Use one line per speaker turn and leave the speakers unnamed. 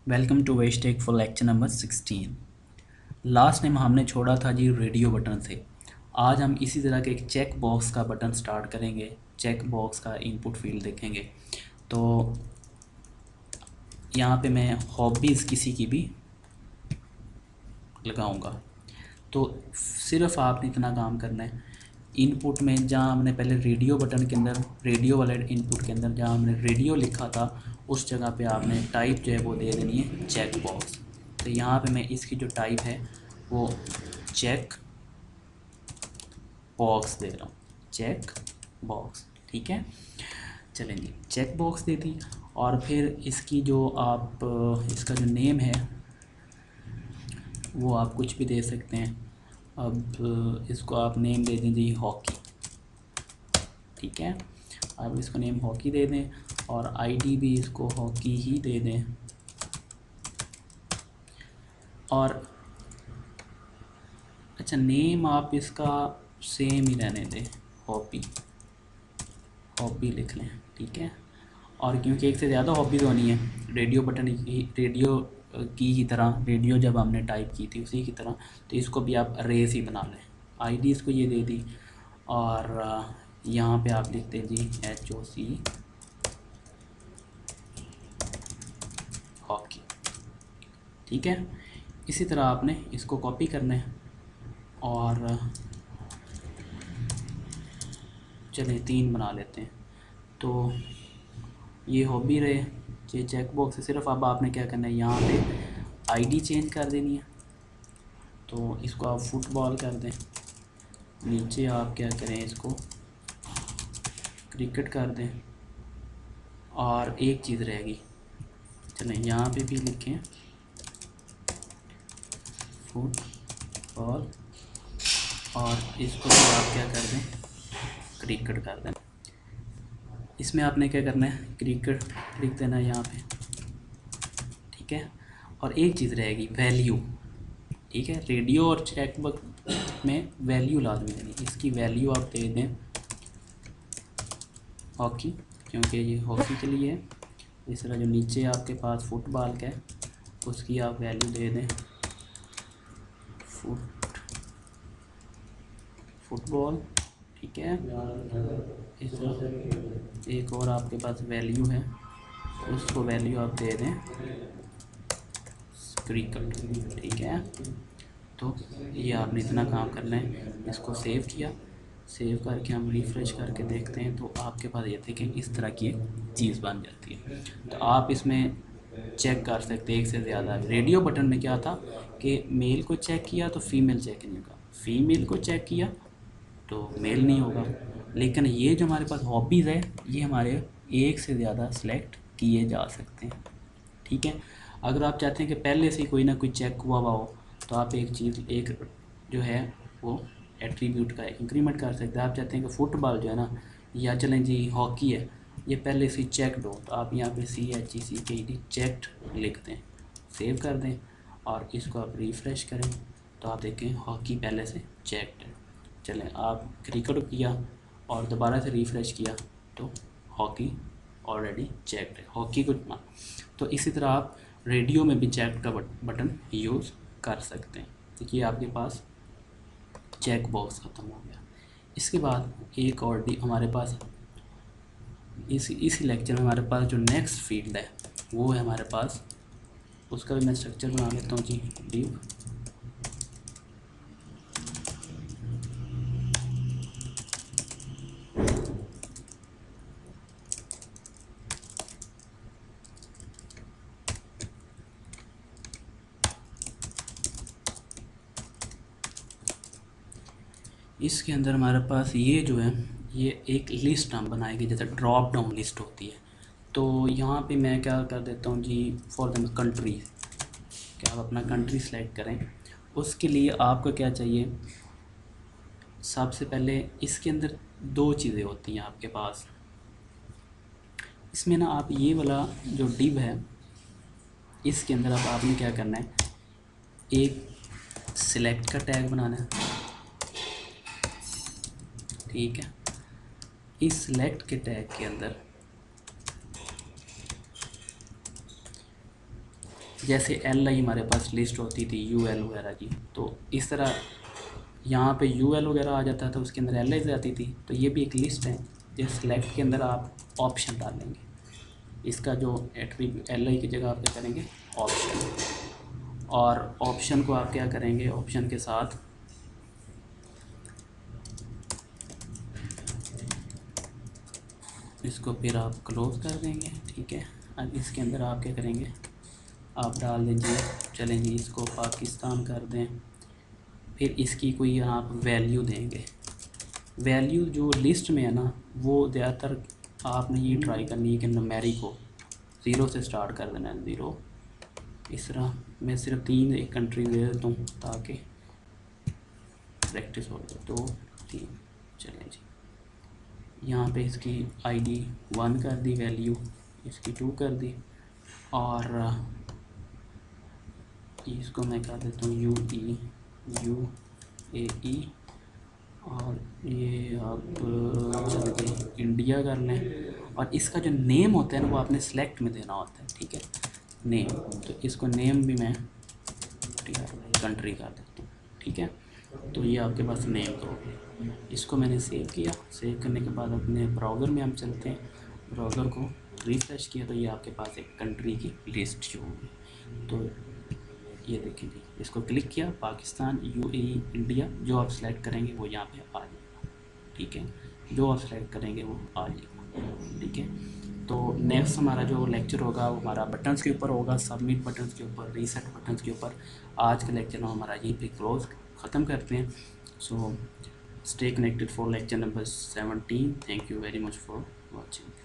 Welcome to Westech for lecture number 16। Last time हमने छोड़ा था जी रेडियो बटन से। आज हम इसी तरह के एक चेक बॉक्स का बटन स्टार्ट करेंगे। चेक बॉक्स का इनपुट फील्ड देखेंगे। तो यहाँ पे मैं हॉबीज़ किसी की भी लगाऊंगा। तो सिर्फ आपने इतना काम करना है, इनपुट में जहाँ हमने पहले रेडियो बटन के अंदर, रेडियो वाले इनपुट के अंदर जहाँ हमने रेडियो लिखा था उस जगह पे आपने टाइप जो है वो दे देनी है चेक बॉक्स। तो यहाँ पे मैं इसकी जो टाइप है वो चेक बॉक्स दे रहा हूँ, चेक बॉक्स। ठीक है, चलें जी, चेक बॉक्स दे दी। और फिर इसकी जो आप इसका जो नेम है वो आप कुछ भी दे सकते हैं। अब इसको आप नेम दे दीजिए हॉकी। ठीक है, आप इसको नेम हॉकी दे दें और आईडी भी इसको हॉकी ही दे दें। और अच्छा, नेम आप इसका सेम ही रहने दें, हॉबी, हॉबी लिख लें। ठीक है, और क्योंकि एक से ज़्यादा हॉबीज़ होनी है, रेडियो बटन की, रेडियो की ही तरह, रेडियो जब हमने टाइप की थी उसी की तरह, तो इसको भी आप रेस ही बना लें। आईडी इसको ये दे दी और यहाँ पे आप लिखते हैं जी HOC हॉकी। ठीक है, इसी तरह आपने इसको कॉपी करना है। और चलिए 3 बना लेते हैं। तो ये हॉबी रहे, ये चेक बॉक्स है। सिर्फ अब आपने क्या करना है, यहाँ पे आईडी चेंज कर देनी है। तो इसको आप फुटबॉल कर दें, नीचे आप क्या करें, इसको क्रिकेट कर दें। और एक चीज़ रहेगी, चलें यहाँ पे भी लिखें फुटबॉल, और इसको भी आप क्या कर दें, क्रिकेट कर दें। इसमें आपने क्या करना है, क्रिकेट लिख देना है यहाँ पे। ठीक है, और एक चीज़ रहेगी, वैल्यू। ठीक है, रेडियो और चेकबुक में वैल्यू लाजमी देनी। इसकी वैल्यू आप दे दें हॉकी, क्योंकि ये हॉकी के लिए है। इस तरह जो नीचे आपके पास फुटबॉल का है उसकी आप वैल्यू दे दें फुटबॉल। ठीक है, इस तरह एक और आपके पास वैल्यू है, उसको वैल्यू आप दे दें क्रिकेट। ठीक है, तो ये आपने इतना काम करना है। इसको सेव किया, सेव करके हम रिफ़्रेश करके देखते हैं तो आपके पास ये देखें इस तरह की एक चीज़ बन जाती है। तो आप इसमें चेक कर सकते हैं एक से ज़्यादा। रेडियो बटन में क्या था कि मेल को चेक किया तो फीमेल चेक नहीं होगा, फीमेल को चेक किया तो मेल नहीं होगा। लेकिन ये जो हमारे पास हॉबीज़ है ये हमारे एक से ज़्यादा सेलेक्ट किए जा सकते हैं। ठीक है, अगर आप चाहते हैं कि पहले से ही कोई ना कोई चेक हुआ हो तो आप एक चीज़, एक जो है वो एट्रीब्यूट का इंक्रीमेंट कर सकते हैं। आप चाहते हैं कि फुटबॉल जो है ना, या चलें जी हॉकी है, ये पहले से चेकड हो, तो आप यहाँ पे CHECKED चेक्ड लिख दें, सेव कर दें और इसको आप रिफ़्रेश करें तो आप देखें हॉकी पहले से चेक्ड है। चलें, आप क्रिकेट किया और दोबारा से रिफ़्रेश किया तो हॉकी ऑलरेडी चेक्ड है, हॉकी को ना। तो इसी तरह आप रेडियो में भी चेक का बटन यूज़ कर सकते हैं। देखिए आपके पास चेक बॉक्स ख़त्म हो गया। इसके बाद एक और हमारे पास इसी लेक्चर में हमारे पास जो नेक्स्ट फील्ड है वो है हमारे पास, उसका भी मैं स्ट्रक्चर बना लेता हूँ जी, डिव। इसके अंदर हमारे पास ये जो है, ये एक लिस्ट हम बनाएंगे, जैसे ड्रॉप डाउन लिस्ट होती है। तो यहाँ पे मैं क्या कर देता हूँ जी, फॉर द कंट्री, कि आप अपना कंट्री सेलेक्ट करें। उसके लिए आपको क्या चाहिए, सबसे पहले इसके अंदर 2 चीज़ें होती हैं आपके पास। इसमें ना आप ये वाला जो डिव है इसके अंदर अब आपने क्या करना है, एक सिलेक्ट का टैग बनाना है। ठीक है, इस सिलेक्ट के टैग के अंदर जैसे एल आई हमारे पास लिस्ट होती थी यू एल वगैरह की, तो इस तरह यहाँ पे यू एल वगैरह आ जाता था, उसके अंदर एल आई आती थी। तो ये भी एक लिस्ट है, जिस सेलेक्ट के अंदर आप ऑप्शन डालेंगे। इसका जो एट्रीब्यूट एल आई की जगह आप क्या करेंगे, ऑप्शन। और ऑप्शन को आप क्या करेंगे, ऑप्शन के साथ इसको फिर आप क्लोज कर देंगे, ठीक है। अब इसके अंदर आप क्या करेंगे, आप डाल दीजिए, चलें जी इसको पाकिस्तान कर दें। फिर इसकी कोई आप वैल्यू देंगे। वैल्यू जो लिस्ट में है ना, वो ज़्यादातर आपने ये ट्राई करनी है कि न्यूमेरिक हो, ज़ीरो से स्टार्ट कर देना है, ज़ीरो। इस तरह मैं सिर्फ 3 एक कंट्री दे देता हूँ ताकि प्रैक्टिस हो जाए। 2 3 चलें जी। यहाँ पे इसकी आईडी 1 कर दी, वैल्यू इसकी 2 कर दी, और इसको मैं कर देता हूँ UAE, और ये आप चलिए इंडिया कर लें। और इसका जो नेम होता है ना, वो आपने सेलेक्ट में देना होता है, ठीक है, नेम। तो इसको नेम भी मैं कंट्री कर देता हूँ, ठीक है। तो ये आपके पास नेम तो हो गया। इसको मैंने सेव किया। सेव करने के बाद अपने ब्राउज़र में हम चलते हैं, ब्राउज़र को रिफ्रेश किया तो ये आपके पास एक कंट्री की लिस्ट शो होगी। तो ये देखें जी, इसको क्लिक किया, पाकिस्तान, UAE, इंडिया, जो आप सेलेक्ट करेंगे वो यहाँ पे आ जाएगा, ठीक है। जो आप सेलेक्ट करेंगे वो आ जाएगा, ठीक है। तो नेक्स्ट हमारा जो लेक्चर होगा वो हमारा बटन्स के ऊपर होगा, सबमिट बटन्स के ऊपर, रीसेट बटन्स के ऊपर। आज का लेक्चर हमारा यहीं पे क्लोज ख़त्म करते हैं। So stay connected for lecture number 17। Thank you very much for watching.